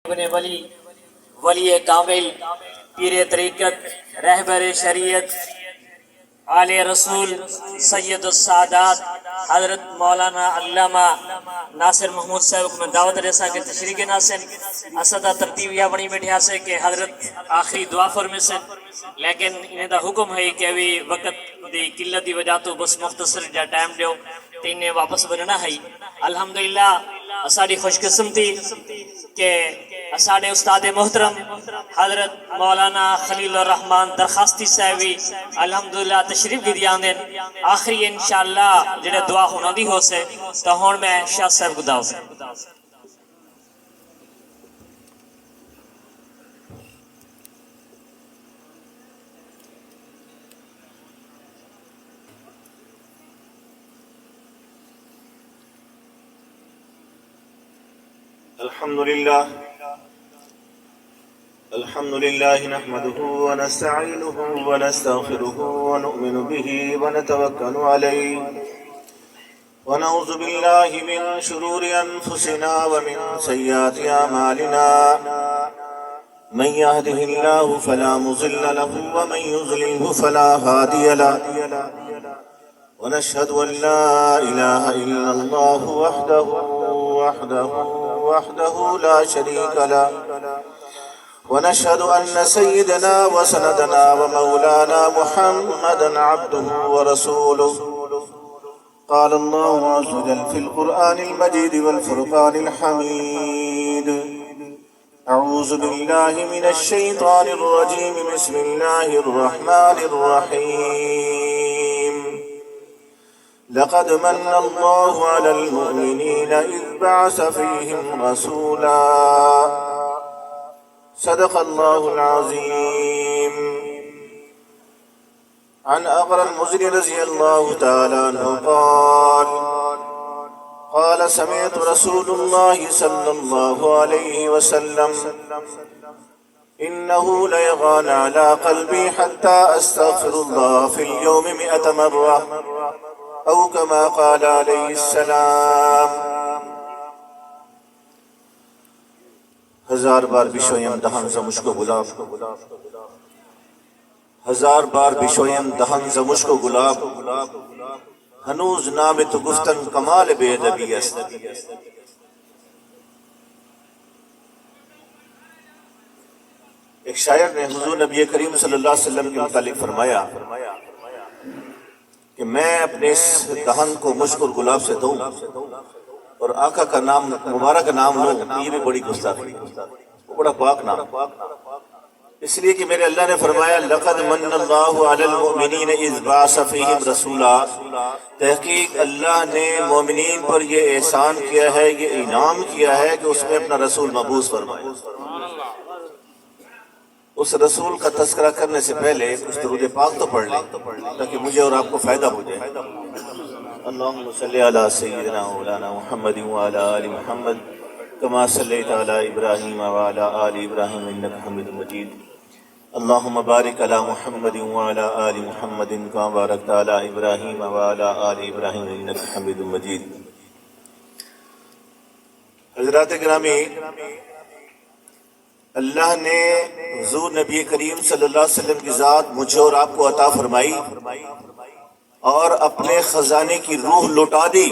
ابن ولی ولی کامل پیر طریقت رہبر شریعت آل رسول سید السادات حضرت مولانا علامہ ناصر محمود صاحب کو میں دعوت رسا کے تشریح ناصر اسدہ ترتیب یا بڑی بیٹھیا سے کہ حضرت آخری دعا فرمے سے لیکن انہیں دا حکم ہے کہ ابھی وقت دی قلت دی وجہ تو بس مختصر جا ٹائم دیو تو انہیں واپس بننا ہے۔ الحمدللہ اساڑی خوش قسمتی کہ اساڑے استاد محترم حضرت مولانا خلیل الرحمن درخواستی صاحبی الحمدللہ تشریف کی دیان دیں آخری انشاءاللہ جڑے دعا ہونا دی ہو سے تو ہون میں شاہ صاحب کو داؤ سے الحمد لله نحمده ونستعينه ونستغفره ونؤمن به ونتوكل عليه ونعوذ بالله من شرور أنفسنا ومن سيئات أعمالنا من يهده الله فلا مضل له ومن يضلله فلا هادي له ونشهد أن لا إله إلا الله وحده لا شريك له ونشهد أن سيدنا وسندنا ومولانا محمدا عبده ورسوله قال الله عز وجل في القرآن المجيد والفرقان الحميد أعوذ بالله من الشيطان الرجيم بسم الله الرحمن الرحيم لقد من الله على المؤمنين إذ بعث فيهم رسولا صدق الله العظيم عن أغرى المزني رضي الله تعالى عنه قال سمعت رسول الله صلى الله عليه وسلم إنه ليغان على قلبي حتى أستغفر الله في اليوم 100 مرة أو كما قال عليه السلام ہزار بار بشویم دہن ز مشکو گلاب ہزار بار بشویم دہن ز مشکو گلاب ہنوز نام تو گفتن کمال بے ادبی است ایک شاعر نے حضور نبی کریم صلی اللہ علیہ وسلم کے متعلق فرمایا کہ میں اپنے اس دہن کو مشک اور گلاب سے دوں اور آقا کا نام مبارک نام لوں، یہ بھی بڑی گستاخی ہے، وہ بڑا پاک نام، اس لیے کہ میرے اللہ نے فرمایا لقد من اللہ علی المؤمنین اذ بعث فیہم رسولا، تحقیق اللہ نے مومنین پر یہ احسان کیا ہے، یہ انعام کیا ہے کہ اس میں اپنا رسول مبعوث فرمایا۔ اس رسول کا تذکرہ کرنے سے پہلے کچھ درود پاک تو پڑھ لیں تاکہ مجھے اور آپ کو فائدہ ہو جائے۔ اللہم صلی علی سیدنا مولانا محمد وعلی آل محمد کما صلیت علی ابراہیم وعلی آل ابراہیم انک حمید مجید۔ اللہم بارک علی محمد وعلی آل محمد کما بارکت علی ابراہیم وعلی آل ابراہیم انک حمید مجید۔ حضرات گرامی، اللہ نے حضور نبی کریم صلی اللہ علیہ وسلم کی ذات مجھے اور آپ کو عطا فرمائی اور اپنے خزانے کی روح لوٹا دی،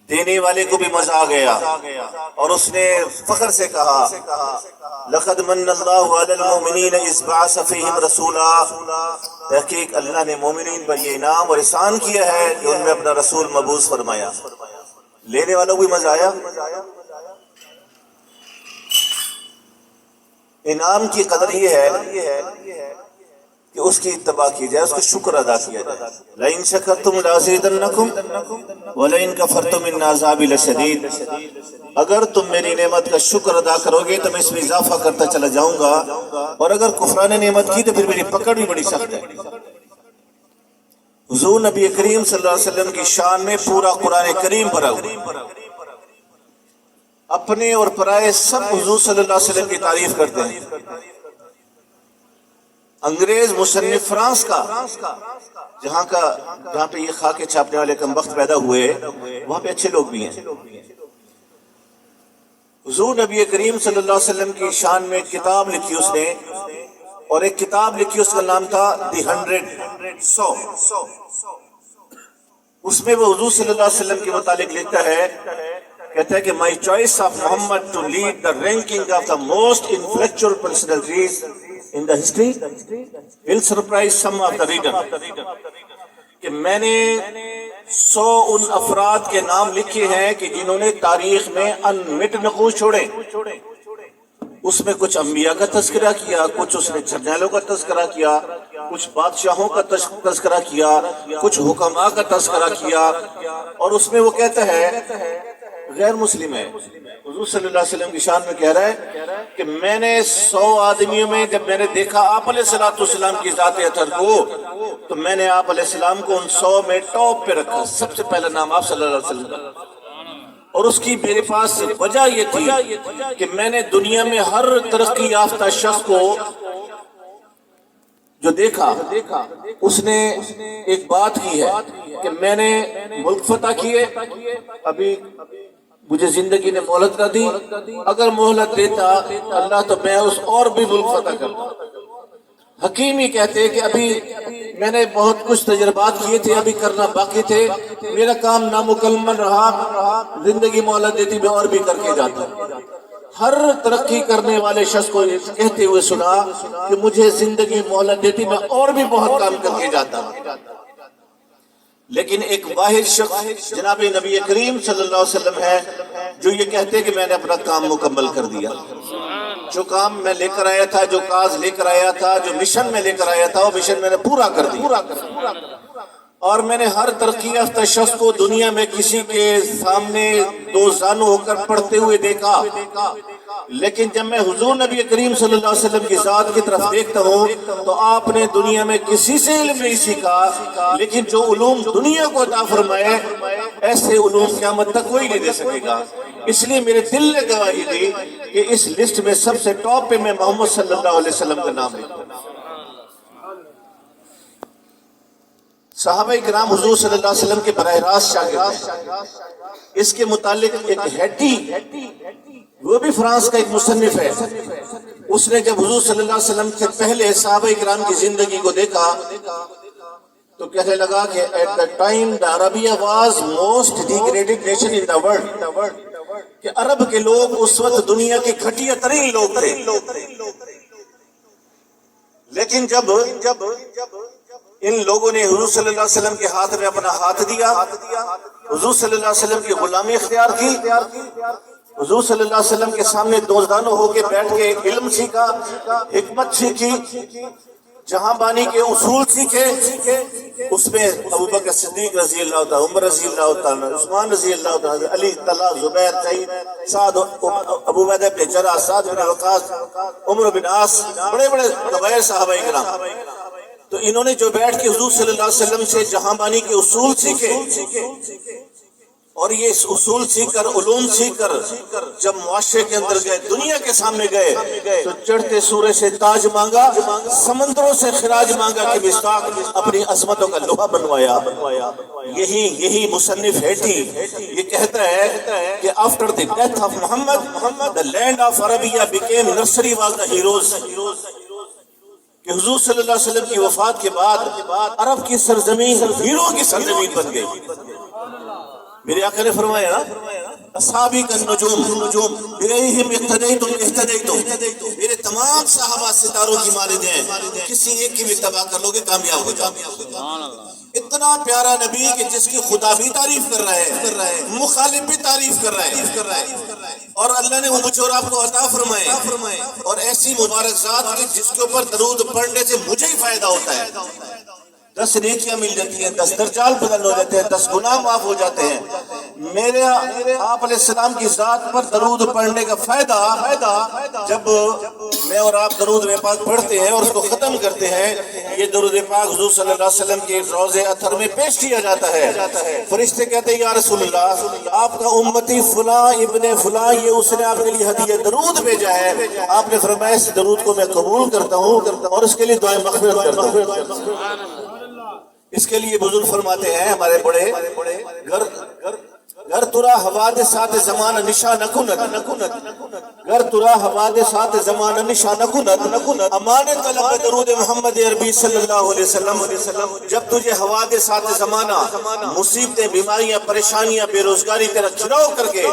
دینے والے کو بھی مزہ آ گیا اور اس نے فخر سے کہا لقد من اللہ علی المؤمنین اذ بعث فیہم رسولا، تحقیق اللہ نے مومنین پر یہ انعام اور احسان کیا ہے کہ ان میں اپنا رسول مبعوث فرمایا۔ لینے والوں کو بھی مزہ آیا۔ انعام کی قدر یہ ہے کہ اس کی اتباع کی جائے، اس کا شکر ادا کیا جائے۔ لَإِن شَكَرْتُمْ لَأَزِيدَنَّكُمْ وَلَئِن كَفَرْتُمْ إِنَّ عَذَابِي لَشَدِيدٌ، اگر تم میری نعمت کا شکر ادا کرو گے تو میں اس میں اضافہ کرتا چلا جاؤں گا، اور اگر کفران نعمت کی تو پھر میری پکڑ بھی بڑی سخت ہے۔ حضور نبی کریم صلی اللہ علیہ وسلم کی شان میں پورا قرآن کریم بھرا ہوا، اپنے اور پرائے سب حضور صلی اللہ علیہ وسلم کی تعریف کرتے ہیں۔ انگریز مصنف فرانس کا جہاں پہ یہ خاکے چھاپنے والے کم بخت پیدا ہوئے، وہاں پہ اچھے لوگ بھی ہیں۔ حضور نبی کریم صلی اللہ علیہ وسلم کی شان میں ایک کتاب لکھی اس نے، اور ایک کتاب لکھی اس کا نام تھا دی 100۔ اس میں وہ حضور صلی اللہ علیہ وسلم کے متعلق لکھتا ہے، کہتا ہے کہ my choice of Muhammad to lead the ranking of the most influential personalities in the history will surprise some of the reader, کہ میں نے 100 ان افراد کے نام لکھے ہیں کہ جنہوں نے تاریخ میں انمٹ نقوش چھوڑے۔ اس میں کچھ انبیاء کا تذکرہ کیا، کچھ اس نے جرنیلوں کا تذکرہ کیا، کچھ بادشاہوں کا تذکرہ کیا، کچھ حکماء کا تذکرہ کیا، اور اس میں وہ کہتا ہے غیر مسلم ہے، حضور صلی اللہ علیہ وسلم کی شان میں کہہ رہا ہے کہ میں نے 100 آدمیوں میں جب میں نے دیکھا آپ علیہ السلام کی ذات اطہر کو، تو میں نے آپ علیہ السلام کو ان 100 میں ٹاپ پہ رکھا، سب سے پہلا نام آپ صلی اللہ علیہ وسلم کا۔ اور اس کی میرے پاس وجہ یہ تھی کہ میں نے دنیا میں ہر ترقی یافتہ شخص کو جو دیکھا، اس نے ایک بات کی ہے کہ میں نے ملک فتح کیے، ابھی مجھے زندگی نے مہلت نہ دی، اگر مہلت دیتا اللہ تو میں اس اور بھی ملک فتح کرتا۔ حکیم ہی کہتے کہ ابھی میں نے بہت کچھ تجربات کیے تھے، ابھی کرنا باقی تھے، میرا کام نامکمل رہا، زندگی مہلت دیتی میں اور بھی کر کے جاتا۔ ہر ترقی کرنے والے شخص کو کہتے ہوئے سنا کہ مجھے زندگی مہلت دیتی میں اور بھی بہت کام کر کے جاتا۔ لیکن ایک واحد شخص جناب نبی کریم صلی اللہ علیہ وسلم ہے جو یہ کہتے کہ میں نے اپنا کام مکمل کر دیا، جو کام میں لے کر آیا تھا، جو کاز لے کر آیا تھا، جو مشن میں لے کر آیا تھا، وہ مشن میں نے پورا کر دیا۔ اور میں نے ہر ترقی یافتہ شخص کو دنیا میں کسی کے سامنے دو زانو ہو کر پڑھتے ہوئے دیکھا، لیکن جب میں حضور نبی کریم صلی اللہ علیہ وسلم کی ذات کی طرف دیکھتا ہوں تو آپ نے دنیا میں کسی سے علم نہیں سیکھا، لیکن جو علوم دنیا کو عطا فرمائے ایسے علوم قیامت تک کوئی نہیں دے سکے گا۔ اس لیے میرے دل نے گواہی دی کہ اس لسٹ میں سب سے ٹاپ پہ میں محمد صلی اللہ علیہ وسلم کا نام لکھتا ہوں۔ صحابہ کرام حضور صلی اللہ علیہ وسلم کے براہ راست شاگرد ہیں۔ اس کے متعلق ایک ہیٹی، وہ بھی فرانس کا ایک مصنف ہے، اس نے جب حضور صلی اللہ علیہ وسلم سے پہلے صحابہ کرام کی زندگی کو دیکھا تو کہنے لگا کہ at the time the Arabia was most degraded nation in the world, کہ عرب کے لوگ اس وقت دنیا کے گھٹیا ترین لوگ تھے۔ لیکن جب ان لوگوں نے حضور صلی اللہ علیہ وسلم کے ہاتھ میں اپنا ہاتھ دیا، حضور صلی اللہ علیہ وسلم کی غلامی اختیار کی، حضور صلی اللہ علیہ وسلم کے سامنے دوزانوں ہو کے بیٹھ کے علم سیکھا، حکمت سیکھی، جہاں بانی کے اصول سیکھے، اس میں ابو بکر صدیق رضی اللہ تعالیٰ، عمر رضی اللہ تعالیٰ، عثمان رضی اللہ تعالیٰ، علی، طلحہ، زبیر، سعید، سعد، ابو عبیدہ بن جراح، سعد بن وقاص، عمر بن عاص، بڑے بڑے غیر صحابہ کرام، تو انہوں نے جو بیٹھ کے حضور صلی اللہ علیہ وسلم سے جہاں بانی کے اصول سیکھے، اور یہ اصول سیکھ کر، علوم سیکھ کر جب معاشرے کے اندر گئے، دنیا کے سامنے گئے، تو چڑھتے سورے سے تاج مانگا، سمندروں سے خراج مانگا کہ مصداق اپنی عظمتوں کا لوہا بنوایا۔ یہی مصنف ہیٹی یہ کہتا ہے کہ after the death of Muhammad, the land of Arabia became nursery was the heroes، کہ حضور صلی اللہ علیہ وسلم کی وفات کے بعد عرب کی سرزمین ہیرو کی سرزمین بن گئی۔ میرے آقا نے فرمایا اصحابی کا نجوم بریہم اہتدیتم، میرے تمام صحابہ ستاروں کی مانند ہیں، کسی ایک کی بھی اتباع کر لو گے کامیاب ہو جاؤ گے۔ اتنا پیارا نبی کہ جس کی خدا بھی تعریف کر رہا ہے، مخالف بھی تعریف کر رہا ہے، اور اللہ نے وہ مجھے اور آپ کو عطا فرمائے، اور ایسی مبارک ذات کی جس کے اوپر درود پڑھنے سے مجھے ہی فائدہ ہوتا ہے، 10 نیکیاں مل جاتی ہیں، 10 درجات بدل ہو جاتے ہیں، 10 گناہ معاف ہو جاتے ہیں۔ میرے آپ علیہ السلام کی ذات پر درود پڑھنے کا فائدہ جب میں اور آپ درود پاک پڑھتے ہیں اور اس کو ختم کرتے ہیں، یہ درود پاک حضور صلی اللہ علیہ وسلم کے روضہ اطہر میں پیش کیا جاتا ہے۔ فرشتے کہتے ہیں یا رسول اللہ، آپ کا امتی فلاں ابن فلاں، یہ اس نے آپ کے لیے ہدیہ درود بھیجا ہے۔ آپ نے فرمایا اس درود کو میں قبول کرتا ہوں اور اس کے لیے دعائیں مغفرت کرتا ہوں۔ اس کے لیے بزرگ فرماتے ہیں ہمارے بڑے گر ترا حوادثات زمانہ نشا نکند گر ترا حوادثات زمانہ نشا نکند امان طلب درود محمد عربی صلی اللہ علیہ وسلم جب تجھے حوادثات زمانہ مصیبتیں بیماریاں پریشانیاں بے روزگاری تیرا چناؤ کر کے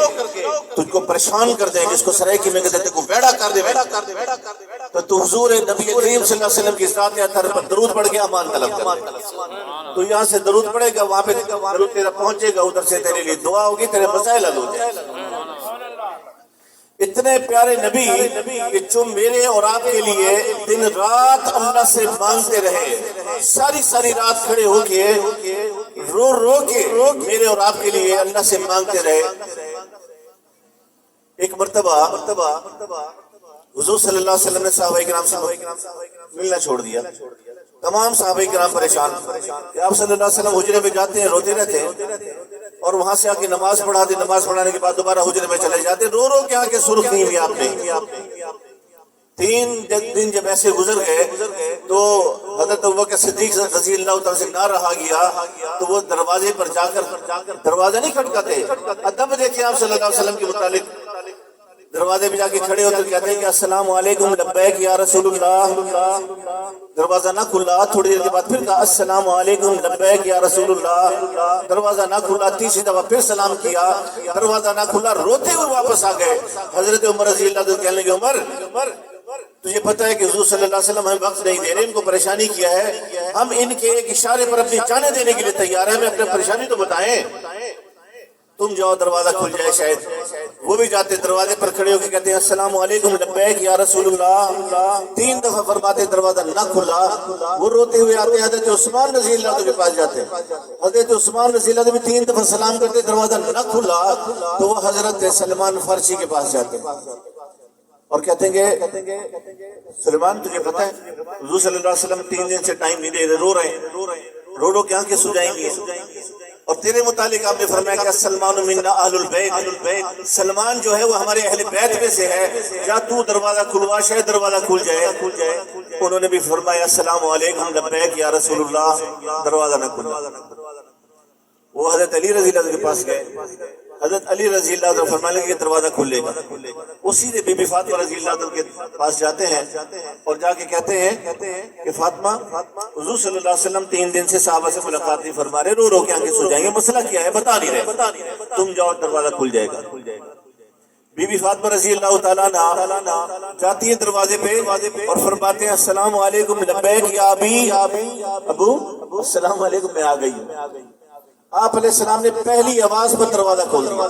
تجھ کو پریشان کر دیں جس کو سرائکی میں کہتے کو بیڑا کر دے تو تو حضور نبی کریم صلی اللہ علیہ وسلم کی ذات اطہر پر درود پڑھ کے امان طلب کر تو یہاں سے درود پڑھے گا وہاں پہ درود تیرا پہنچے گا ادھر سے تیرے لیے دعا ہوگی تیرے مسائل حل ہو جائے اتنے پیارے نبی کہ جو میرے اور آپ کے لیے دن رات اللہ سے مانگتے رہے ساری رات کھڑے ہو کے رو کے میرے اور آپ کے لیے اللہ سے مانگتے رہے ایک مرتبہ حضور صلی اللہ علیہ وسلم نے صحابہ کرام سے ملنا چھوڑ دیا تمام صحابہ کرام پریشان کہ آپ صلی اللہ علیہ وسلم حجرے میں جاتے ہیں روتے رہتے ہیں اور وہاں سے آ کے نماز پڑھاتے نماز پڑھانے کے بعد دوبارہ حجرے میں چلے جاتے رو کے آ کے سرخ نہیں ہوئی آپ نے 3 دن جب ایسے گزر گئے تو حضرت ابوبکر صدیق رضی اللہ تعالیٰ سے نہ رہا گیا تو وہ دروازے پر جا کر دروازہ نہیں کھٹکاتے ادب دیکھیں آپ صلی اللہ علیہ وسلم کے متعلق دروازے پہ جا کے کھڑے ہوتے کہتے ہیں کہ السلام علیکم لبیک یا رسول اللہ دروازہ نہ کھلا تھوڑی دیر کے بعد پھر کہا السلام علیکم لبیک یا رسول اللہ دروازہ نہ کھلا تیسری دفعہ پھر سلام کیا دروازہ نہ کھلا روتے ہوئے واپس آ گئے حضرت عمر رضی اللہ عنہ کہنے لگے عمر تجھے پتہ ہے کہ حضور صلی اللہ علیہ وسلم ہمیں وقت نہیں دے رہے ان کو پریشانی کیا ہے ہم ان کے ایک اشارے پر اپنی جانیں دینے کے لیے تیار ہیں ہمیں اپنی پریشانی تو بتائیں تم جاؤ دروازہ کھل جائے شاید وہ بھی جاتے دروازے پر کھڑے ہو کے کہتے ہیں السلام علیکم لبیک یا رسول اللہ 3 دفعہ فرماتے دروازہ نہ کھلا وہ روتے ہوئے آتے حضرت عثمان رضی اللہ عنہ کے پاس جاتے حضرت عثمان رضی اللہ عنہ بھی 3 دفعہ سلام کرتے دروازہ نہ کھلا تو وہ حضرت سلمان فرشی کے پاس جاتے اور کہتے ہیں کہ سلمان تجھے پتہ ہے حضور صلی اللہ علیہ وسلم 3 دن سے ٹائم نہیں دے رہے رو رہے کے آنکھیں سجائیں گے اور تیرے متعلق آپ نے فرمایا کہ سلمان منا اہل البیت سلمان جو ہے وہ ہمارے اہل بیت میں سے ہے جا تو دروازہ کھلوا شاید دروازہ کھل جائے انہوں نے بھی فرمایا السلام علیکم لبیک یا رسول اللہ دروازہ نہ کھلا وہ حضرت علی رضی اللہ عنہ کے پاس گئے حضرت علی رضی اللہ عنہ فرمانے لگے کہ دروازہ کھلے گا اسی نے بی بی فاطمہ رضی اللہ عنہ کے پاس جاتے ہیں اور جا کے کہتے ہیں کہ فاطمہ حضور صلی اللہ علیہ وسلم 3 دن سے صحابہ سے ملاقات نہیں فرما رہے رو کے آنکھیں سو جائیں گے مسئلہ کیا ہے بتا نہیں رہے تم جاؤ دروازہ کھل جائے گا بی بی فاطمہ رضی اللہ تعالیٰ عنہ جاتی ہیں دروازے پہ اور فرماتے ہیں السلام علیکم لبیک یا ابو السلام علیکم میں آ گئی ہوں آپ علیہ السلام نے پہلی آواز پر دروازہ کھول دیا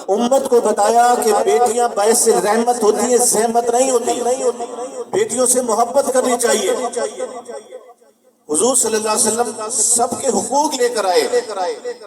امت کو بتایا کہ بیٹیاں باعث رحمت ہوتی ہیں زحمت نہیں ہوتی بیٹیوں سے محبت کرنی چاہیے حضور صلی اللہ علیہ وسلم سب کے حقوق لے کر آئے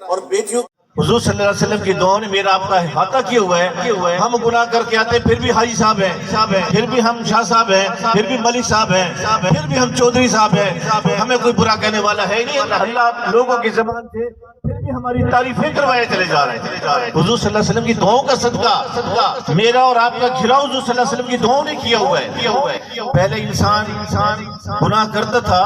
اور بیٹیوں حضور صلی اللہ علیہ وسلم کی دعا نے میرا آپ کا احاطہ کیا ہوا ہے ہم گناہ کر کے آتے پھر بھی حاجی صاحب ہیں پھر بھی ہم شاہ صاحب ہیں پھر بھی ملک صاحب ہیں پھر بھی ہم چودھری صاحب ہیں ہمیں کوئی برا کہنے والا ہے نہیں اللہ لوگوں کی زبان سے پھر بھی ہماری تعریفیں کروائے چلے جا رہے ہیں حضور صلی اللہ علیہ وسلم کی دعاؤں کا صدقہ میرا اور آپ کا گھراؤ حضور صلی اللہ علیہ وسلم کی دعاؤں نے کیا ہوا ہے پہلے انسان گناہ کرتا تھا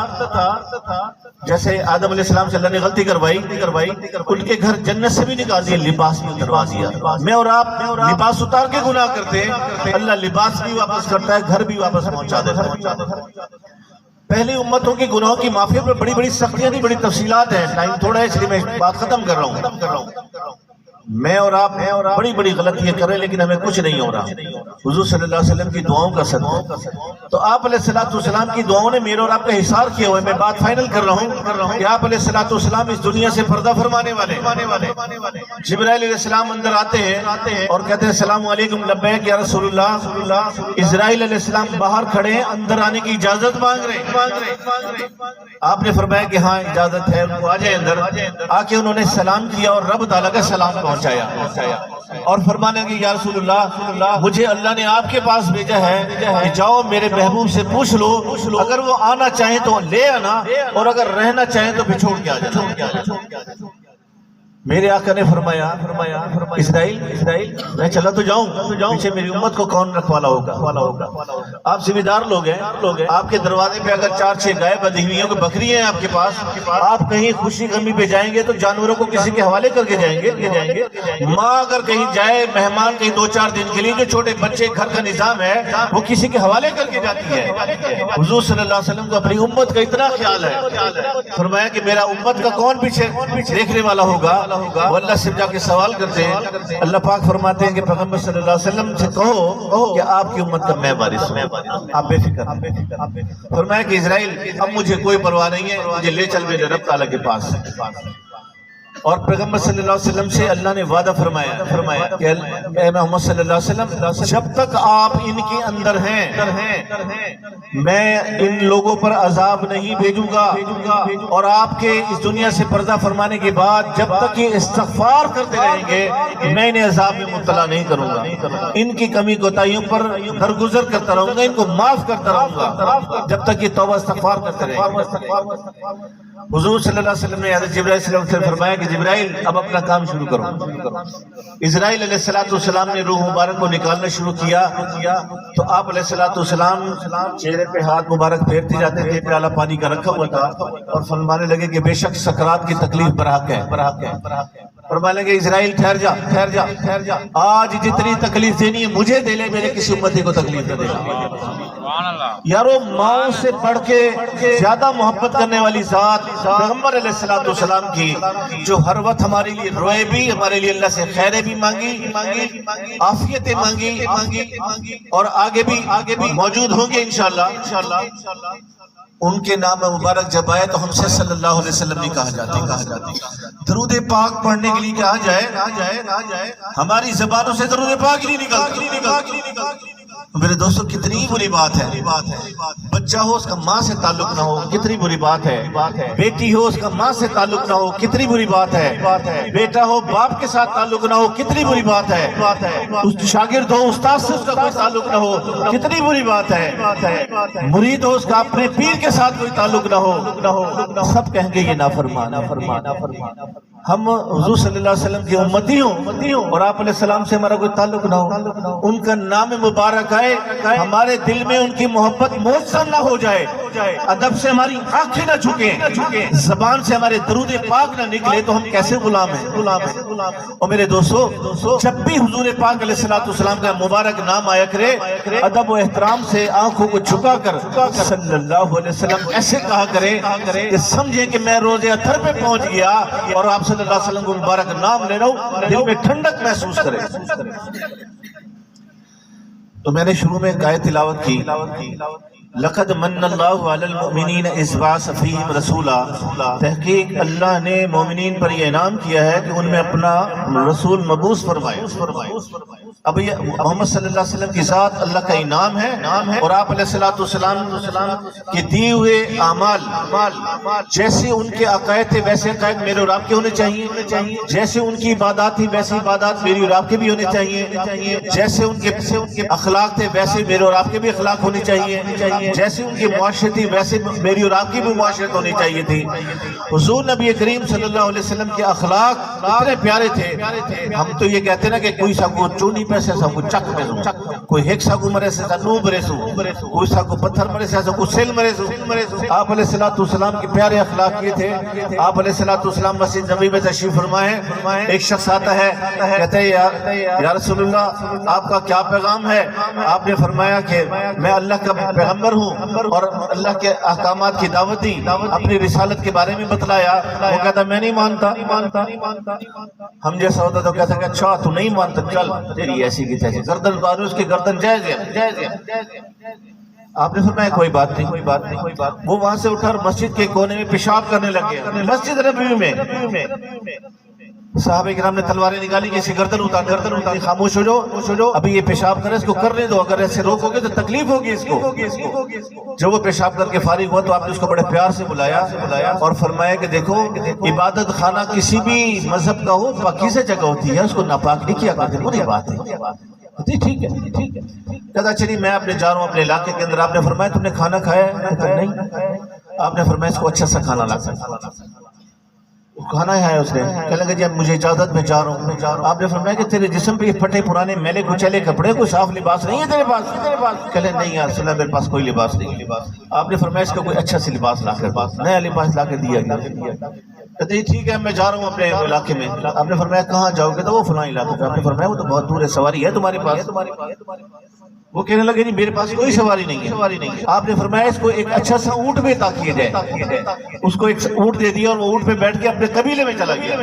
جیسے آدم علیہ السلام سے اللہ نے غلطی کروائی ان کے گھر جنت سے بھی نکال دیا لباس بھی اتروا دیا میں اور آپ لباس اتار کے گناہ کرتے ہیں اللہ لباس بھی واپس کرتا ہے گھر بھی واپس پہنچا دیتا ہے پہلی امتوں کی گناہوں کی معافی پر بڑی بڑی سختیاں تھی بڑی تفصیلات ہیں ٹائم تھوڑا ہے اس لیے میں بات ختم کر رہا ہوں میں اور آپ بڑی بڑی غلطیاں کر رہے ہیں لیکن ہمیں کچھ نہیں ہو رہا حضور صلی اللہ علیہ وسلم کی دعاؤں کا صدقہ تو آپ علیہ السلام کی دعاؤں نے میرے اور آپ کا حصار کیا ہوا ہے میں بات فائنل کر رہا ہوں کہ آپ علیہ السلام اس دنیا سے پردہ فرمانے والے جبرائیل علیہ السلام اندر آتے ہیں اور کہتے ہیں السلام علیکم لبیک یا رسول اللہ اسرائیل علیہ السلام باہر کھڑے ہیں اندر آنے کی اجازت مانگ رہے آپ نے فرمایا کہ ہاں اجازت ہے ان کو آ جائے اندر آ کے انہوں نے سلام کیا اور رب تعالیٰ کا سلام پہنچایا اور فرمانے لگے یا رسول اللہ مجھے اللہ نے آپ کے پاس بھیجا ہے کہ جاؤ میرے محبوب سے پوچھ لو اگر وہ آنا چاہیں تو لے آنا اور اگر رہنا چاہیں تو پھر چھوڑ کے آ جانا میرے آقا نے فرمایا اسرائیل میں چلا تو جاؤں پیچھے میری امت کو کون رکھوالا ہوگا؟ آپ ذمہ دار لوگ ہیں، آپ کے دروازے پہ اگر 4-6 گائے بندھی ہوئی ہیں، کوئی بکری ہیں آپ کے پاس، آپ کہیں خوشی غمی پہ جائیں گے تو جانوروں کو کسی کے حوالے کر کے جائیں گے؟ ماں اگر کہیں جائے، مہمان کہیں 2-4 دن کے لیے، جو چھوٹے بچے گھر کا نظام ہے وہ کسی کے حوالے کر کے جاتی ہے۔ حضور صلی اللہ علیہ وسلم کو اپنی امت کا اتنا خیال ہے، فرمایا کہ میرا امت کا کون پیچھے دیکھنے والا ہوگا؟ وہ اللہ سے جا کے سوال کرتے ہیں، اللہ پاک فرماتے ہیں کہ پیغمبر صلی اللہ علیہ وسلم سے کہو کہ آپ کی امت کا میں وارث ہوں، آپ بے فکر۔ فرمایا کہ اسرائیل اب مجھے کوئی پرواہ نہیں ہے، مجھے لے چل میرے رب تعالیٰ کے پاس۔ اور پیغمبر صلی اللہ علیہ وسلم سے اللہ نے وعدہ فرمایا کہ اے محمد صلی اللہ علیہ وسلم جب تک آپ ان کے اندر ہیں میں ان لوگوں پر عذاب نہیں بھیجوں گا، اور آپ کے اس دنیا سے پردہ فرمانے کے بعد جب تک یہ استغفار کرتے رہیں گے میں انہیں عذاب میں مبتلا نہیں کروں گا، ان کی کمی کوتاہیوں پر درگزر کرتا رہوں گا، ان کو معاف کرتا رہوں گا جب تک یہ توبہ استغفار کرتے رہیں گے۔ حضور صلی اللہ علیہ وسلم نے حضرت جبرائیل علیہ السلام سے فرمایا کہ جبرائیل اب اپنا کام شروع کرو۔ اسرائیل علیہ السلام نے روح مبارک کو نکالنا شروع کیا تو آپ علیہ السلام چہرے پہ ہاتھ مبارک پھیرتے جاتے تھے، پیالہ پانی کا رکھا ہوا تھا، اور فرمانے لگے کہ بے شک سکرات کی تکلیف برحق ہے۔ فرمانے لگے اسرائیل ٹھہر جا، آج جتنی تکلیف دینی ہے مجھے دے لے، میرے کسی امتی کو تکلیف نہ دے۔ یارو ماؤں سے بڑھ کے زیادہ محبت کرنے والی ذات پیغمبر علیہ السلام کی، جو ہر وقت ہمارے لیے روئے بھی، ہمارے لیے اللہ سے خیریں بھی مانگی، عافیتیں مانگی، اور آگے بھی موجود ہوں گے انشاءاللہ۔ ان کے نام مبارک جب آئے تو ہم سے صلی اللہ علیہ وسلم نہیں کہا جاتا، درود پاک پڑھنے کے لیے کہا جائے، ہماری زبانوں سے درود پاک نہیں نکلتا۔ میرے دوستو کتنی بری بات ہے، بچہ ہو اس کا ماں سے تعلق نہ ہو، کتنی بری بات ہے، بیٹی ہو اس کا ماں سے تعلق نہ ہو، کتنی بری بات ہے، بیٹا ہو باپ کے ساتھ تعلق نہ ہو، کتنی بری بات ہے، شاگرد ہو استاد سے اس کا کوئی تعلق نہ ہو، کتنی بری بات ہے، مرید ہو اس کا اپنے پیر کے ساتھ کوئی تعلق نہ ہو، سب کہیں گے یہ نافرمان۔ ہم حضور صلی اللہ علیہ وسلم کی امتی ہوں اور آپ علیہ السلام سے ہمارا کوئی تعلق نہ ہو، ان کا نام مبارک آئے، ہمارے دل میں ان کی محبت موجزن نہ ہو جائے، ادب سے ہماری آنکھیں نہ جھکیں، زبان سے ہمارے درود پاک نہ نکلے تو ہم کیسے غلام ہیں۔ اور میرے دوستو جب بھی حضور پاک علیہ السلام کا مبارک نام آیا کرے، ادب و احترام سے آنکھوں کو جھکا کر صلی اللہ علیہ وسلم ایسے کہا کرے کہ سمجھیں کہ میں روزے اثر پہ پہنچ گیا اور آپ صلی اللہ علیہ وسلم کو مبارک نام لے رہا ہوں، دل میں ٹھنڈک محسوس کرے۔ تو میں نے شروع میں ایک آیت تلاوت کی، لقد من اللہ علی المؤمنین اذ بعث فیہم رسولا، تحقیق اللہ نے مومنین پر یہ انعام کیا ہے کہ ان میں اپنا رسول مبعوث فرمائے۔ اب یہ محمد صلی اللہ علیہ وسلم کی ذات اللہ کا انعام ہے، اور آپ علیہ السلام کے دیے ہوئے اعمال جیسے ان کے عقائد تھے ویسے عقائد میرے اور آپ کے ہونے چاہیے، جیسے ان کی عبادات تھی ویسی عبادات میری اور آپ کے بھی ہونے چاہیے، جیسے ان کے اخلاق تھے ویسے میرے اور آپ کے بھی اخلاق ہونے چاہیے، جیسے ان کی معاشرت تھی ویسے میری اور آپ کی بھی معاشرت ہونی چاہیے تھی۔ حضور نبی کریم صلی اللہ علیہ وسلم کے اخلاق اتنے پیارے تھے، ہم تو یہ کہتے ہیں نا کہ کوئی سا کو چونی پیسے سا کو چک میں سو، کوئی ایک سا کو مرے سے سا نو برے سو، کوئی سا کو پتھر مرے سے سا کو سل مرے سو۔ آپ علیہ السلام کے پیارے اخلاق یہ تھے۔ آپ علیہ السلام مسجد نبوی میں تشریف فرمائے، ایک شخص آتا ہے کہتے ہیں یا رسول اللہ آپ کا کیا پیغام ہے؟ آپ نے فرمایا کہ میں اللہ کا پیغمبر ہوں اور اللہ کے احکامات کی دعوت دی، اپنی رسالت کے بارے میں بتلایا۔ وہ کہتا میں نہیں مانتا۔ ہم جیسا ہوتا تو کہتا کہ اچھا تو نہیں مانتا، چل تیری ایسی کی تیسی، گردن اتارو اس کی گردن جائز ہے۔ آپ نے فرمایا کوئی بات نہیں۔ وہ وہاں سے اٹھا مسجد کے کونے میں پیشاب کرنے لگ گیا، مسجد نبوی میں۔ صحابہ کرام نے تلواریں نکالی کہ اسے گردن اتار، خاموش ہو جاؤ، ابھی یہ پیشاب کرے اس کو کرنے دو، اگر ایسے روکو گے تو تکلیف ہوگی اس کو۔ جب وہ پیشاب کر کے فارغ ہوا تو آپ نے اس کو بڑے پیار سے بلایا اور فرمایا کہ دیکھو عبادت خانہ کسی بھی مذہب کا ہو پاکیزہ جگہ ہوتی ہے، اس کو ناپاک نہیں کیا کرتے، بری بات ہے۔ ٹھیک ہے کہتا چلیے میں اپنے جا رہا ہوں اپنے علاقے کے اندر۔ آپ نے فرمایا تم نے کھانا کھایا ہے؟ نہیں۔ آپ نے فرمایا اس کو اچھا سا کھانا لا۔ کھانا ہے اس نے، کہنے لگا جی اب مجھے اجازت میں جا رہا ہوں. آپ نے فرمایا کہ تیرے جسم پہ یہ پھٹے پرانے میلے کچلے کپڑے، کوئی صاف لباس نہیں ہے تیرے پاس؟ کہنے نہیں یا رسول اللہ میرے پاس کوئی لباس نہیں. آپ نے فرمایا اس کو کوئی اچھا سی لباس لا کر، نیا لباس لا کے دیا گیا. کہتے ٹھیک ہے میں جا رہا ہوں اپنے علاقے میں. آپ نے فرمایا کہاں جاؤ گے؟ تو وہ فلاں علاقے میں. آپ نے فرمایا وہ تو بہت دور ہے، سواری ہے تمہارے پاس؟ وہ کہنے لگے نہیں میرے پاس کوئی سواری نہیں ہے. آپ نے فرمایا اس کو ایک اچھا سا اونٹ بھی عطا کیا جائے. اس کو ایک اونٹ دے دیا اور وہ اونٹ پہ بیٹھ کے اپنے قبیلے میں چلا گیا.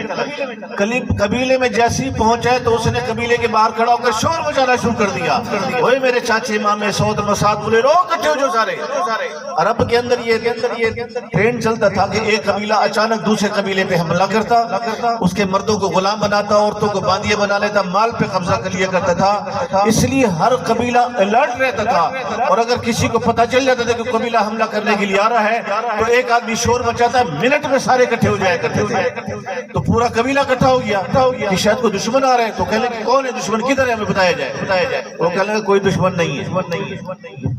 قبیلے میں جیسے ہی پہنچا تو اس نے قبیلے کے باہر کھڑا ہو کر شور مچانا شروع کر دیا. اوے میرے چاچے مامے سوت مساد بولے رو کٹھے ہو جو سارے. عرب کے اندر یہ ٹرینڈ چلتا تھا کہ ایک قبیلہ اچانک دوسرے قبیلے پہ حملہ کرتا، اس کے مردوں کو غلام بناتا، عورتوں کو باندیے بنا لیتا، مال پہ قبضہ کر لیا کرتا تھا. اس لیے ہر قبیلہ الرٹ رہتا تھا، اور اگر کسی کو پتہ چل جاتا تھا کہ قبیلہ حملہ کرنے کے لیے آ رہا ہے تو ایک آدمی شور مچاتا ہے، منٹ میں سارے اکٹھے ہو جایا کرتے تھے. تو پورا قبیلہ اکٹھا ہو گیا کہ شاید کوئی دشمن آ رہے ہیں. تو کہنے لگے کون ہے دشمن، کدھر ہے، ہمیں بتایا جائے. وہ کہنے لگے کوئی دشمن نہیں ہے،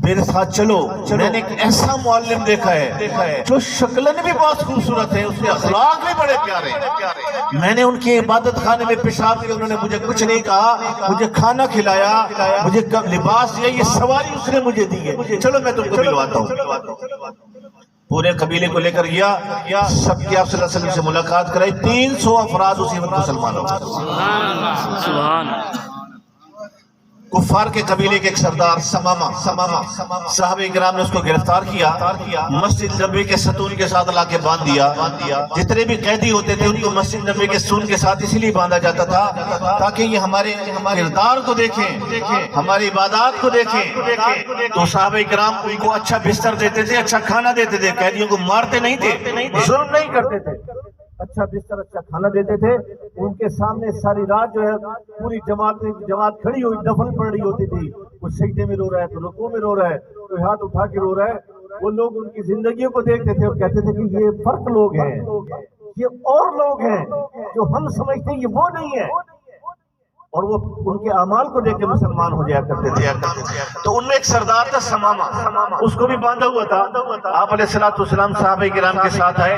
میرے ساتھ چلو. میں نے ایک ایسا معلم دیکھا ہے جو شکلن بھی بہت خوبصورت ہے، اس کے اخلاق بھی بڑے پیارے ہیں. میں نے ان کے عبادت خانے میں پیشاب کیا، انہوں نے مجھے کچھ نہیں کہا، مجھے کھانا کھلایا، مجھے لباس دیا، یہ سواری اس نے مجھے دی ہے، چلو میں تم کو ملواتا ہوں. پورے قبیلے کو لے کر گیا، سب کی آپ صلی اللہ علیہ وسلم سے ملاقات کرائی. 300 افراد اسی وقت مسلمان ہو گئے. کفار کے قبیلے کے ایک سردار سمامہ صحابہ کرام نے اس کو گرفتار کیا، مسجد نبی کے ستون کے ساتھ لا کے باندھ دیا. جتنے بھی قیدی ہوتے تھے ان کو مسجد نبی کے ستون کے ساتھ اس لیے باندھا جاتا تھا تاکہ یہ ہمارے کردار کو دیکھیں، ہماری عبادات کو دیکھیں. تو صحابہ کرام ان کو اچھا بستر دیتے تھے، اچھا کھانا دیتے تھے، قیدیوں کو مارتے نہیں تھے، ظلم نہیں کرتے تھے، اچھا بستر اچھا کھانا دیتے تھے. ان کے سامنے ساری رات جو ہے پوری جماعت کھڑی ہوئی نفل پڑھ رہی ہوتی تھی. کوئی سجدے میں رو رہا ہے، تو رکوع میں رو رہا ہے، کوئی ہاتھ اٹھا کے رو رہا ہے. وہ لوگ ان کی زندگیوں کو دیکھتے تھے اور کہتے تھے کہ یہ فرق لوگ ہیں، یہ اور لوگ ہیں جو ہم سمجھتے ہیں یہ وہ نہیں ہے. اور وہ ان کے اعمال کو دیکھ کے مسلمان ہو جایا کرتے تھے. تو ان میں ایک سردار تھا سمامہ، اس کو بھی باندھا ہوا تھا. آپ علیہ الصلوۃ والسلام صحابہ کرام کے ساتھ آئے،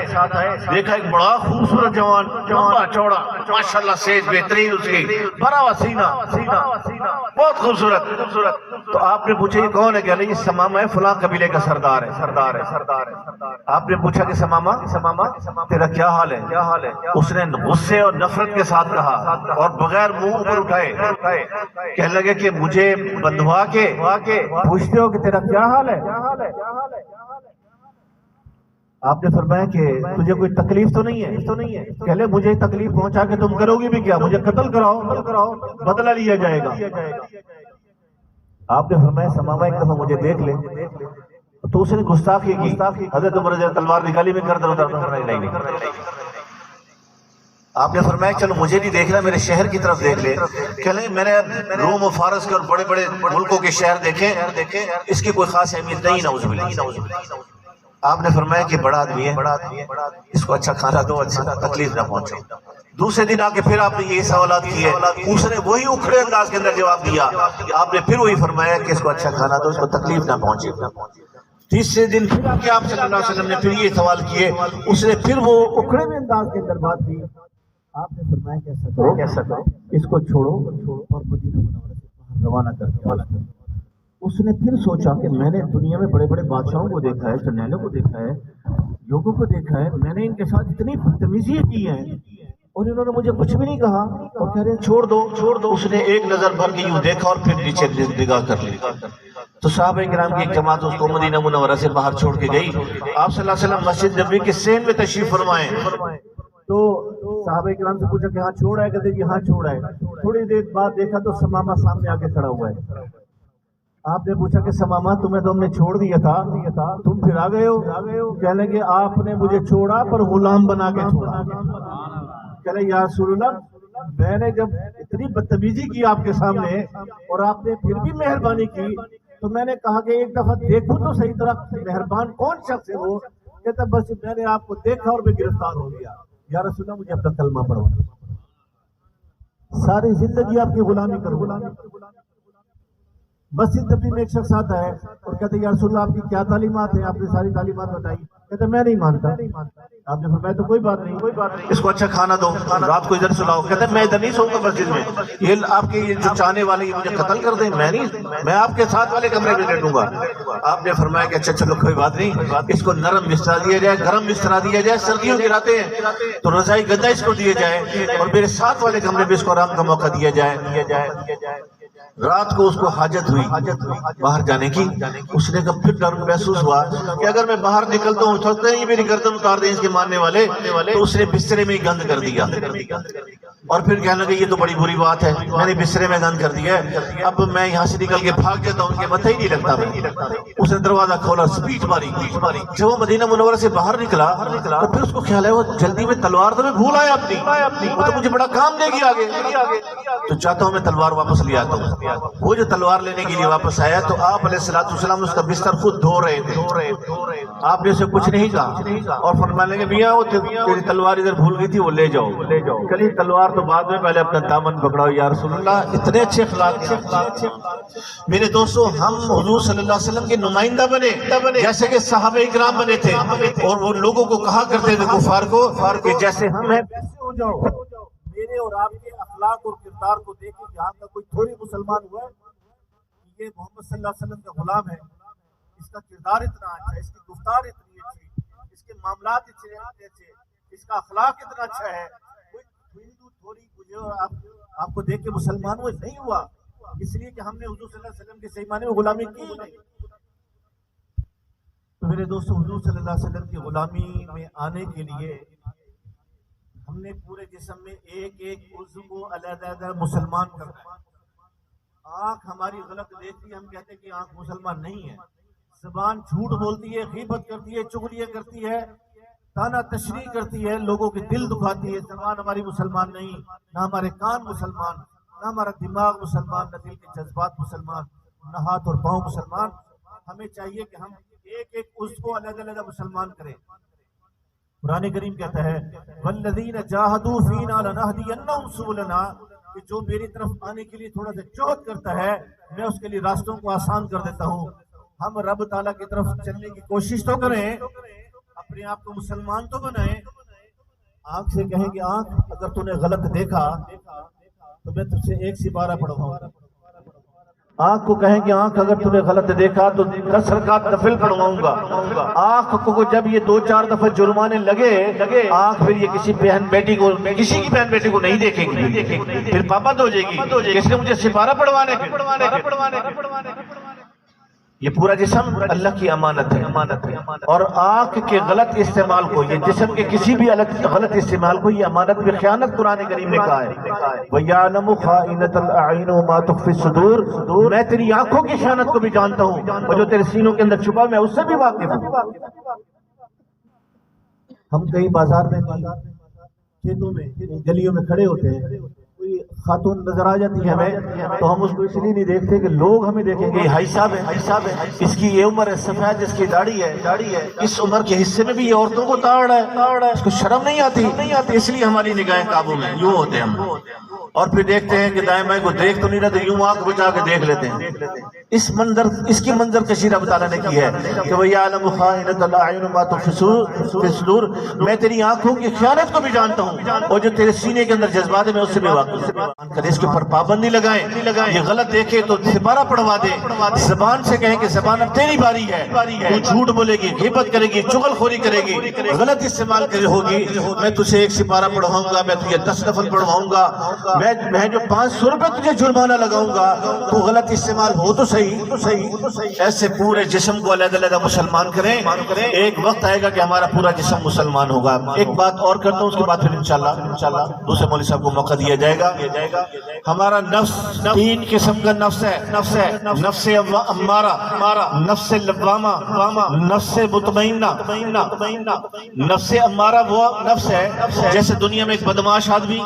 دیکھا ایک بڑا خوبصورت جوان، لمبا چوڑا، ماشاءاللہ سیج بہترین، اس کی بھرا ہوا سینہ، بہت خوبصورت. تو آپ نے پوچھا یہ کون ہے؟ کہ یہ سمامہ ہے، فلاں قبیلے کا سردار ہے. آپ نے پوچھا کہ سمامہ تیرا کیا حال ہے؟ اس نے غصے اور نفرت کے ساتھ کہا اور بغیر منہ اوپر اٹھائے کہنے لگے کہ مجھے بندھوا کے پوچھتے ہو کہ تیرا کیا حال ہے؟ آپ نے فرمایا کہ تجھے کوئی تکلیف تو نہیں ہے؟ کہلے مجھے تکلیف پہنچا کے تم کرو گی بھی کیا؟ مجھے قتل کراؤ، بدلہ لیا جائے گا. آپ نے فرمایا سمامہ ایک دفعہ مجھے دیکھ لے. تو اس نے گستاخی کی، حضرت عمر نے تلوار نکالی، میں کر دوں نہیں. آپ نے فرمایا چلو مجھے نہیں دیکھ رہا، میرے شہر کی طرف دیکھ لے. کہلے میں نے روم و فارس کے اور بڑے بڑے ملکوں کے شہر دیکھے، اس کی کوئی خاص اہمیت نہیں. نعوذ باللہ. آپ نے فرمایا کہ بڑا آدمی ہے، اس کو اچھا کھانا دو، اچھا تکلیف نہ پہنچے. دوسرے دن آ کے پھر آپ نے یہی سوالات کیے، اس نے وہی اکھڑے انداز کے اندر جواب دیا. آپ نے پھر وہی فرمایا کہ اس کو اچھا کھانا دو، اس کو تکلیف نہ پہنچے. تیسرے دن پھر آ کے آپ صلی اللہ علیہ وسلم نے پھر یہ سوال کیے، اس نے پھر وہ اکھڑے ہوئے انداز کے اندر بات کی. آپ نے فرمایا کیسا کرو، اس کو چھوڑو اور مدینہ منورہ سے روانہ کر دیا. اس نے پھر سوچا کہ میں نے دنیا میں بڑے بڑے بادشاہوں کو دیکھا ہے، جرنیلوں کو دیکھا ہے، لوگوں کو دیکھا ہے، میں نے ان کے ساتھ اتنی بدتمیزی کی ہے اور انہوں نے مجھے کچھ بھی نہیں کہا اور کہہ رہے ہیں چھوڑ دو. اس نے ایک نظر بھر کے یوں دیکھا اور پھر نیچے نگاہ کر لی. تو صحابہ کرام کی ایک جماعت اس کو مدینہ منورہ سے باہر چھوڑ کے گئی. آپ صلی اللہ علیہ وسلم مسجد نبوی کے سین میں تشریف فرمائے. تو صحابہ کرام سے پوچھا کہ ہاں چھوڑا ہے؟ کہتے ہاں چھوڑا ہے. تھوڑی دیر بعد دیکھا تو سمامہ سامنے آ کے کھڑا ہوا ہے. آپ نے پوچھا کہ سمامہ تمہیں تو ہم نے چھوڑ دیا تھا، تم پھر آ گئے ہو؟ کہنے لگے آپ نے مجھے چھوڑا پر غلام بنا کے چھوڑا. کہنے یا رسول اللہ میں نے جب اتنی بدتمیزی کی آپ کے سامنے اور آپ نے پھر بھی مہربانی کی تو میں نے کہا کہ ایک دفعہ دیکھو تو صحیح طرح مہربان کون شخص ہے وہ؟ کہتا بس میں نے آپ کو دیکھا اور میں گرفتار ہو گیا. یا رسول اللہ مجھے اپنا کلمہ پڑھو، ساری زندگی آپ کی غلامی کروں. مسجد نبوی میں ایک شخص آتا ہے اور کہتے ہیں یا رسول اللہ آپ کی کیا تعلیمات ہیں؟ آپ نے ساری تعلیمات بتائی. کہتے میں نہیں مانتا. آپ نے فرمایا تو کوئی بات نہیں, اس کو اچھا کھانا دو, رات کو ادھر سلاؤ. کہتے میں ادھر نہیں سوؤں گا مسجد میں, یہ آپ کے جو چاہنے والے یہ مجھے قتل کر دیں, میں آپ کے ساتھ والے کمرے میں لیٹوں گا. آپ نے فرمایا کہ اچھا چلو کوئی بات نہیں, اس کو نرم بستر دیا جائے, گرم بستر دیا جائے. سردیوں کی راتیں ہیں تو رضائی گدا اس کو دیے جائے, اور میرے ساتھ والے کمرے میں اس کو آرام کا موقع دیا جائے. رات کو اس کو حاجت ہوئی باہر جانے کی. اس نے کہا پھر ڈر محسوس ہوا کہ اگر میں باہر نکلتا ہوں سکتے ہیں یہ میری گردن اتار دیں اس کے ماننے والے, تو اس نے بسترے میں ہی گند کر دیا. اور پھر کہنے لگا یہ تو بڑی بری بات ہے, میں نے بسترے میں گند کر دیا ہے, اب میں یہاں سے نکل کے بھاگ جاتا ہوں, ان کے متھے ہی نہیں لگتا. اس نے دروازہ کھولا, سپیٹ ماری. جب وہ مدینہ منورہ سے باہر نکلا تو پھر اس کو خیال ہے وہ جلدی میں تلوار تو میں بھول آیا اپنی, وہ تو مجھے بڑا کام دے گی آگے, تو چاہتا ہوں میں تلوار واپس لے آتا ہوں. وہ جو تلوار لینے کے لیے واپس آیا تو آپ علیہ الصلوۃ والسلام اس کا بستر خود دھو رہے تھے. آپ نے اسے کچھ نہیں کہا اور فرمانے لگے میاں وہ تیری تلوار ادھر بھول گئی تھی, وہ لے جاؤ. کلی تلوار تو بعد میں, پہلے اپنا دامن پکڑاؤ یا رسول اللہ. اتنے اچھے اخلاق. میرے دوستو, ہم حضور صلی اللہ علیہ وسلم کے نمائندہ بنے جیسے کہ صحابہ اکرام بنے تھے, اور وہ لوگوں کو کہا کرتے تھے کفار کو کہ جیسے ہم ہیں ویسے ہو جاؤ. میرے اور آپ کے اخلاق اور کردار کو دیکھ کے یہاں کا کوئی تھوڑی مسلمان ہوا ہے کہ یہ محمد صلی اللہ علیہ وسلم کا غلام ہے, اس کا کردار اتنا اچھا ہے, اس کی گفتار اتنی اچھی, اس کے معاملات اتنے اچھے, اس کا اخلاق اتنا اچھا ہے. کوئی ہندو تھوڑی مجھے آپ کو دیکھ کے مسلمان وہ نہیں ہوا اس لیے کہ ہم نے حضور صلی اللہ علیہ وسلم کے صحیح معنی میں غلامی کی نہیں. تو میرے دوستو, حضور صلی اللہ علیہ وسلم کی غلامی میں آنے کے لیے ہم نے پورے جسم میں ایک ایک عضو کو علیحدہ مسلمان کرنا ہے. آنکھ ہماری غلط دیکھتی ہے, ہم کہتے ہیں کہ آنکھ مسلمان نہیں ہے. زبان جھوٹ بولتی ہے, غیبت کرتی ہے, چغلیاں کرتی ہے, تانا تشریح کرتی ہے, لوگوں کے دل دکھاتی ہے. زبان ہماری مسلمان نہیں, نہ ہمارے کان مسلمان, نہ ہمارا دماغ مسلمان, نہ دل کے جذبات مسلمان, نہ ہاتھ اور پاؤں مسلمان. ہمیں چاہیے کہ ہم ایک ایک عضو کو علیحدہ مسلمان کریں. قرآن کریم کہتا ہے والذین جاہدوا فینا لنہدینہم سبلنا, کہ جو میری طرف آنے کے لیے تھوڑا سا جہد کرتا ہے میں اس کے لیے راستوں کو آسان کر دیتا ہوں. ہم رب تعالیٰ کی طرف چلنے کی کوشش تو کریں, اپنے آپ کو مسلمان تو بنائیں. آنکھ سے کہیں کہ آنکھ اگر تو نے غلط دیکھا تو میں تجھ سے ایک سپارہ پڑھواؤں گا. آنکھ کو کہیں کہ آنکھ اگر تم نے غلط دیکھا تو 10 رکعت نفل پڑھواؤں گا. آنکھ کو جب یہ 2-4 دفعہ جرمانے لگے, آنکھ پھر یہ کسی بہن بیٹی کو, کسی کی بہن بیٹی کو نہیں دیکھے گی, پھر پابند ہو جائے گی. کس نے مجھے سپارہ پڑھوانے کے. یہ پورا جسم اللہ کی امانت ہے, اور آنکھ کے غلط استعمال کو, یہ جسم کے کسی بھی غلط استعمال کو, یہ امانت میں خیانت قرآن کریم نے کہا ہے. وَيَعْلَمُ خَائِنَةَ الْأَعْيُنِ وَمَا تُخْفِي الصُّدُورُ, میں تیری آنکھوں کی خیانت کو بھی جانتا ہوں, اور جو تیرے سینوں کے اندر چھپا میں اس سے بھی واقف ہوں. ہم کئی بازار میں, کھیتوں میں, گلیوں میں کھڑے ہوتے ہیں, کوئی خاتون نظر آ جاتی ہے ہمیں, تو ہم اس کو اس لیے نہیں دیکھتے کہ لوگ ہمیں دیکھیں گے یہ حاجی صاحب ہے, اس کی یہ عمر ہے, سفید اس کی داڑھی ہے, اس عمر کے حصے میں بھی یہ عورتوں کو تاڑ ہے, اس کو شرم نہیں آتی, اس لیے ہماری نگاہیں قابو میں. یوں ہوتے ہم, اور پھر دیکھتے ہیں کہ دائیں بائیں کو دیکھ تو نہیں رہتے, یوں آنکھ بچا کے دیکھ لیتے ہیں. اس کی منظر کشی رب تعالیٰ نے کی ہے کہ وَيَعْلَمُ خَائِنَةَ الْأَعْيُنِ وَمَا تُخْفِي الصُّدُورُ, میں تیری آنکھوں کی خیانت کو بھی جانتا ہوں, اور جو تیرے سینے کے اندر جذبات ہیں میں اس سے بھی واقف ہوں. اس کے اوپر پابندی لگائیں, یہ غلط دیکھے تو سپارہ پڑھوا دے. زبان سے کہیں کہ زبان اب تیری باری ہے, تو جھوٹ بولے گی, غیبت کرے گی, چغل خوری کرے گی, غلط استعمال کرے ہوگی, میں تجھے ایک سپارہ پڑھواؤں گا, میں تجھے 10 نفل پڑھواؤں گا, میں جو 500 روپے تجھے جرمانہ لگاؤں گا, تو غلط استعمال ہو تو صحیح. ایسے پورے جسم کو علیحدہ مسلمان کریں. ایک وقت آئے گا کہ ہمارا پورا جسم مسلمان ہوگا. ایک بات اور کرتا ہوں, اس کے بعد پھر انشاءاللہ دوسرے مولوی صاحب کو موقع دیا جائے گا. ہمارا نفس 3 قسم کا نفس ہے. نفس امارہ, نفس لوامہ, نفس مطمئنہ. نفس امارہ وہ نفس ہے جیسے دنیا میں ایک بدمعاش آدمی,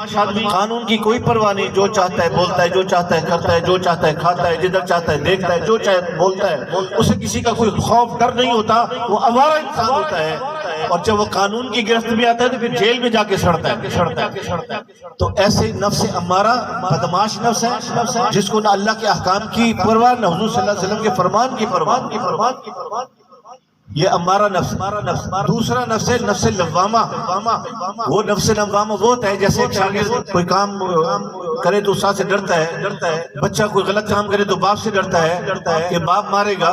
قانون کی کوئی پرواہ نہیں, جو چاہتا ہے بولتا ہے, جو چاہتا ہے کرتا ہے, جو چاہتا ہے کھاتا ہے, جدھر چاہتا ہے دیکھتا ہے, جو چاہے بولتا ہے, اسے کسی کا کوئی خوف ڈر نہیں ہوتا, وہ آوارہ انسان ہوتا ہے. اور جب وہ قانون کی گرفت میں آتا ہے تو پھر جیل میں جا کے سڑتا ہے. تو ایسے نفس امارہ بدمعاش نفس ہے جس کو نہ اللہ کے احکام کی پرواہ, نہ حضور صلی اللہ علیہ وسلم کے فرمان کی پرواہ. یہ امارہ نفس. دوسرا نفس ہے نفس لوامہ. وہ نفس لوامہ وہ ہوتا ہے جیسے ایک شاگرد کوئی کام کرے تو استاد سے ڈرتا ہے, بچہ کوئی غلط کام کرے تو باپ سے ڈرتا ہے کہ باپ مارے گا.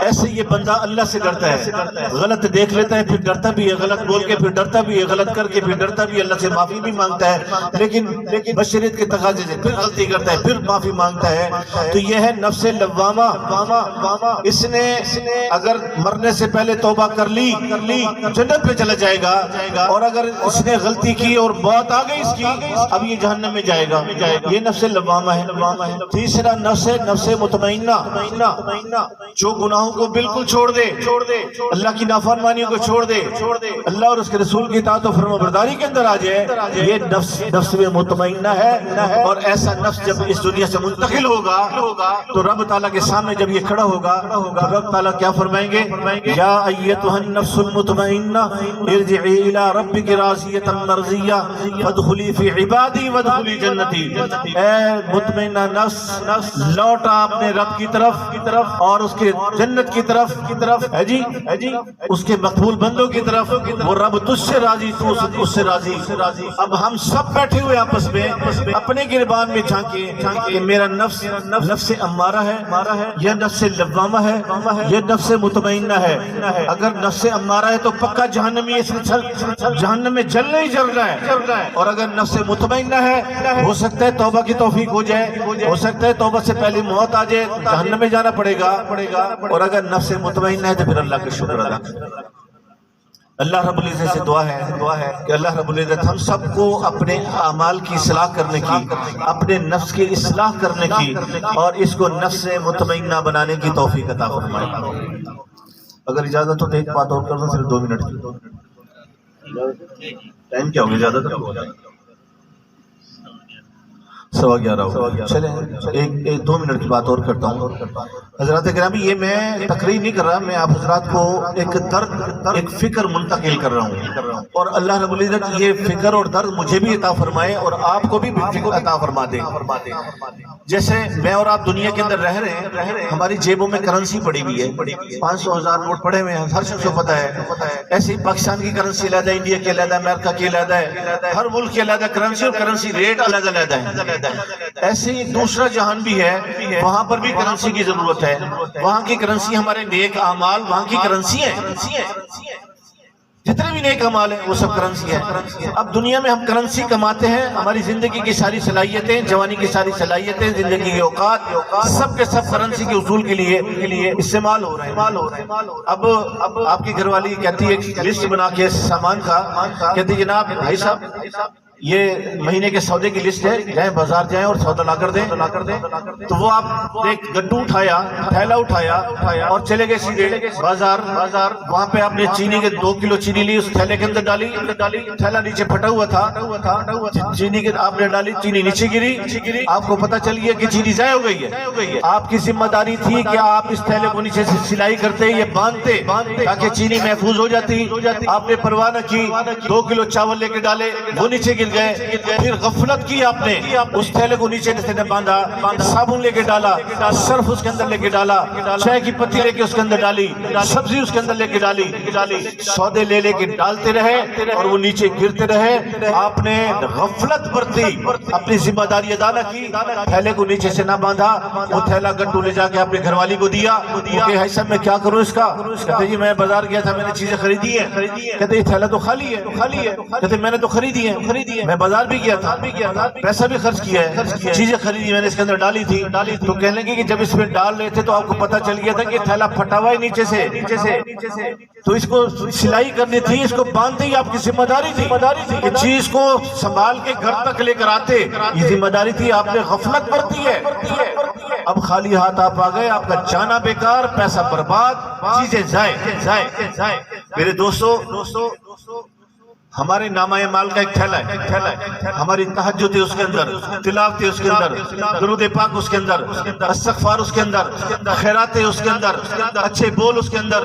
ایسے یہ بندہ اللہ سے ڈرتا ہے, غلط دیکھ لیتا ہے پھر ڈرتا بھی ہے, غلط بول کے پھر ڈرتا بھی ہے, غلط کر کے پھر ڈرتا بھی ہے, اللہ سے معافی بھی مانگتا ہے, لیکن بشریت کے تقاضے سے پھر غلطی کرتا ہے, پھر معافی مانگتا ہے. تو یہ ہے نفس لوامہ. اس نے اگر مرنے سے پہلے توبہ کر لی جنت پہ چلا جائے گا, اور اگر اس نے غلطی کی اور موت آ گئی اس کی, اب یہ جہنم میں جائے گا. یہ نفس لوامہ ہے. تیسرا نفس ہے نفس مطمئنہ, جو گناہوں کو بالکل چھوڑ دے, اللہ کی نافرمانیوں کو چھوڑ دے, اللہ اور اس کے رسول کی اطاعت و فرمانبرداری کے اندر آ جائے. یہ نفس میں مطمئنہ ہے. اور ایسا نفس جب اس دنیا سے منتقل ہوگا تو رب تعالیٰ کے سامنے جب یہ کھڑا ہوگا تو رب تعالیٰ کیا فرمائیں گے؟ یا ایتھا النفس المطمئنہ ارجعی الی ربک راضیۃ مرضیہ فادخلی فی عبادی وادخلی جنتی. اے مطمئنہ نفس, لوٹا اپنے رب کی طرف اور اس کے جنت کی طرف ہے جی, اس کے مقبول بندوں کی طرف. وہ رب تجھ سے راضی, تو اس سے راضی. اب ہم سب بیٹھے ہوئے آپس میں اپنے گربان میں جھانکے کہ میرا نفس امارہ ہے یا نفس لوامہ ہے یا نفس مطمئنہ ہے. اگر نفس امارہ ہے تو پکا جہنمی, جہنم میں جلنا ہی جلنا ہے. اور اگر نفس مطمئنہ ہے ہو سکتا ہے توبہ کی توفیق ہو جائے, ہو سکتا ہے توبہ سے پہلے موت آ جائے, جہنم میں جانا پڑے گا. اور اگر نفس مطمئنہ ہے تو پھر اللہ کا شکر ادا کریں. اللہ رب العزت سے دعا ہے کہ اللہ رب العزت ہم سب کو اپنے اعمال کی اصلاح کرنے کی, اپنے نفس کی اصلاح کرنے کی اور اس کو نفس مطمئنہ بنانے کی توفیق عطا فرمائے. اگر اجازت ہو تو ایک بات اور کر دوں, صرف 2 منٹ کی. ٹائم کیا ہو گیا؟ زیادہ تر 11:15 ہو. چلیں ایک 2 منٹ کی بات اور کرتا ہوں. حضرات گرامی, یہ میں تقریر نہیں کر رہا, میں آپ حضرات کو ایک درد, ایک فکر منتقل کر رہا ہوں. اور اللہ رب العزت یہ فکر اور درد مجھے بھی عطا فرمائے اور آپ کو بھی فکر عطا فرما دے. جیسے میں اور آپ دنیا کے اندر رہ رہے ہیں, ہماری جیبوں میں کرنسی پڑی ہوئی ہے, 500,000 نوٹ پڑے ہوئے ہیں, ہر شخص کو پتہ ہے. ایسے ہی پاکستان کی کرنسی علیحدہ, انڈیا کی علیحدہ, امریکہ کی علیحدہ ہے, ہر ملک کی علیحدہ کرنسی اور کرنسی ریٹ علیحدہ ہے. ایسے ہی دوسرا جہان بھی ہے, وہاں پر بھی کرنسی کی ضرورت ہے. وہاں کی کرنسی ہمارے نیک اعمال, وہاں کی کرنسی ہے. جتنے بھی نیک اعمال ہیں وہ سب کرنسی ہے. اب دنیا میں ہم کرنسی کماتے ہیں, ہماری زندگی کی ساری صلاحیتیں, جوانی کی ساری صلاحیتیں, زندگی کے اوقات سب کے سب کرنسی کے اصول کے لیے استعمال ہو رہے ہیں. اب آپ کی گھر والی کہتی ہے ایک لسٹ بنا کے سامان کا, کہتی جناب بھائی صاحب یہ مہینے کے سودے کی لسٹ ہے, جائیں بازار جائیں اور سودا لا کر دیں. تو وہ آپ ایک گڈو اٹھایا, تھیلا اٹھایا اور چلے گئے سیدھے بازار. وہاں پہ آپ نے چینی کے 2 کلو چینی لی, اس تھیلے کے اندر ڈالی, تھیلا نیچے پھٹا ہوا تھا, چینی کے آپ نے ڈالی, چینی نیچے گری, آپ کو پتا چل گیا کہ چینی ضائع ہو گئی ہے. آپ کی ذمہ داری تھی کہ آپ اس تھیلے کو نیچے سے سلائی کرتے یا باندھتے تاکہ چینی محفوظ ہو جاتی. آپ نے پرواہ نہ کی, 2 کلو چاول لے کے ڈالے, وہ نیچے گر گئے. پھر غفلت کی آپ نے, اس تھیلے کو نیچے سے باندھا, صابن لے کے ڈالا, صرف اس کے اندر لے کے ڈالا, چائے کی پتی لے کے اس کے اندر ڈالی, سبزی اس کے اندر لے کے ڈالی, سودے لے کے ڈالتے رہے اور وہ نیچے گرتے رہے. آپ نے غفلت برتی, اپنی ذمہ داری ادا نہ کی, تھیلے کو نیچے سے نہ باندھا. وہ تھیلا گڈو لے جا کے اپنے گھر والی کو دیا کہ بھائی صاحب میں کیا کروں اس کا؟ کہتے جی میں بازار گیا تھا, میں نے چیزیں خریدی ہیں. کہتے یہ تھیلا تو خالی ہے. کہتے میں نے تو خریدی ہے, میں بازار بھی گیا تھا, پیسہ بھی خرچ کیا ہے, چیزیں خریدی, میں نے اس کے اندر ڈالی تھی. تو کہنے لگے کہ جب اس میں ڈال رہے تھے تو آپ کو پتہ چل گیا تھا کہ تھیلا پھٹا ہوا ہے نیچے سے, تو اس کو سلائی کرنی تھی, اس کو باندھتے ہی آپ کی ذمہ داری تھی کہ چیز کو سنبھال کے گھر تک لے کر آتے, یہ ذمہ داری تھی. آپ نے غفلت برتی ہے. اب خالی ہاتھ آپ آ گئے, آپ کا جانا بیکار, پیسہ برباد, چیزیں ضائع. میرے دوستو ہمارے نامہ اعمال کا ایک تھیلا ہے، ہماری تہجد ہے اس کے اندر، تلاوت ہے اس کے اندر، درود پاک اس کے اندر، استغفار اس کے اندر، خیرات ہے اس کے اندر، اچھے بول اس کے اندر،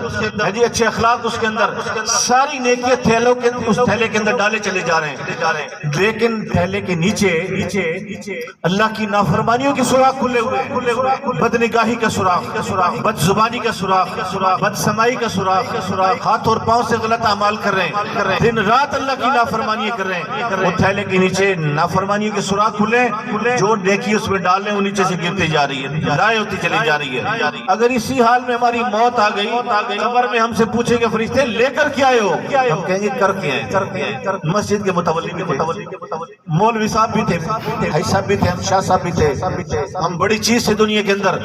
اچھے اخلاق اس کے اندر، ساری نیکیاں تھیلوں کے اس تھیلے کے اندر ڈالے چلے جا رہے ہیں، لیکن تھیلے کے نیچے اللہ کی نافرمانیوں کے سوراخ کھلے ہوئے، بد نگاہی کا سوراخ، بد زبانی کا سوراخ، بد سمائی کا سوراخ، ہاتھ اور پاؤں سے غلط اعمال کر رہے ہیں، دن رات اللہ کی نافرمانی کر رہے ہیں، وہ تھیلے کے نیچے نافرمانی کے سوراخ کھلے، جو نیکی اس میں ڈال لیں وہ نیچے سے گرتے جا رہی ہے، ضائع ہوتی چلی جا رہی ہے۔ اگر اسی حال میں ہماری موت آ گئی، قبر میں ہم سے پوچھیں گے فرشتے لے کر کیا آئے ہو، ہم کہیں گے کر کے آئے، مسجد کے متولی مولوی صاحب بھی تھے، بھائی صاحب بھی تھے، ہم شاہ صاحب بھی تھے، ہم بڑی چیز تھے دنیا کے اندر،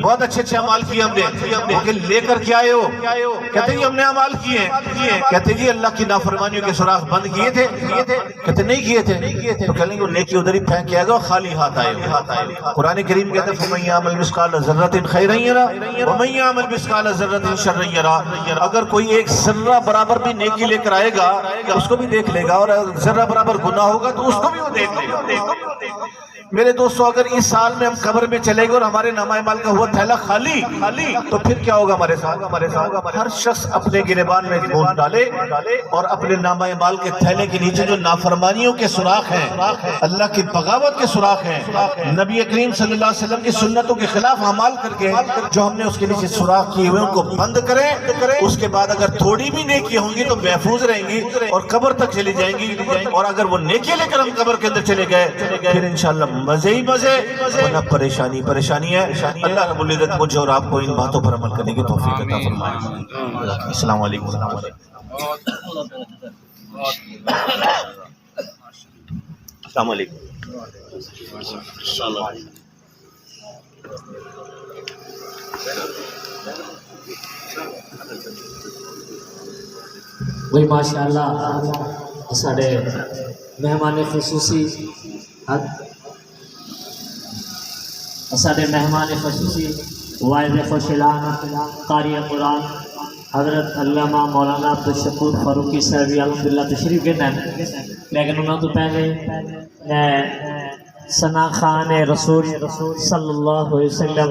بہت اچھے اچھے اعمال کیے ہم نے، لیکن لے کر کیا آئے ہو؟ کہتے ہیں ہم نے اعمال کیے ہیں، کہتے ہیں اللہ کی نافرمانیوں کے سوراخ بند کیے تھے، کہتے نہیں کیے تھے، تو کہیں گے وہ نیکی ادھر ہی پھینک کے آئے گا، خالی ہاتھ آئے گا۔ قرآن کریم کہتے ہیں فَمَن يَعْمَلْ مِثْقَالَ ذَرَّةٍ خَيْرًا يَرَهُ وَمَن يَعْمَلْ مِثْقَالَ ذَرَّةٍ شَرًّا يَرَهُ، اگر کوئی ایک ذرہ برابر بھی نیکی لے کر آئے گا اس کو بھی دیکھ لے گا، اور اگر ذرہ برابر گناہ ہوگا تو اس کو بھی وہ دیکھ لے گا۔ میرے دوستو، اگر اس سال میں ہم قبر میں چلے گئے اور ہمارے نامہ اعمال کا ہوا تھیلا خالی، تو پھر کیا ہوگا ہمارے ساتھ؟ ہر شخص اپنے گریبان میں خون ڈالے اور اپنے نامہ اعمال کے تھیلے کے نیچے جو نافرمانیوں کے سوراخ ہیں، اللہ کی بغاوت کے سوراخ ہیں، نبی کریم صلی اللہ علیہ وسلم کی سنتوں کے خلاف اعمال کر کے جو ہم نے اس کے نیچے سوراخ کیے ہوئے ان کو بند کریں، اس کے بعد اگر تھوڑی بھی نیکی ہوں گی تو محفوظ رہیں گی اور قبر تک چلی جائیں گی، اور اگر وہ نیکی لے کر ہم قبر کے اندر چلے گئے پھر انشاءاللہ مزے ہی مزے، ورنہ پریشانی ہے۔ اللہ رب العزت مجھے اور آپ کو ان باتوں پر عمل کرنے کی توفیق عطا فرمائے۔ السلام علیکم۔ السلام علیکم۔ وہی ماشاءاللہ ساڑھے مہمان خصوصی واعظ خوشلان قاری قرآن حضرت علامہ مولانا عبدالشکور فاروقی صاحب الحمدللہ تشریف گئے ہیں، لیکن انہوں تو پہلے ثنا خان رسول صلی اللہ علیہ وسلم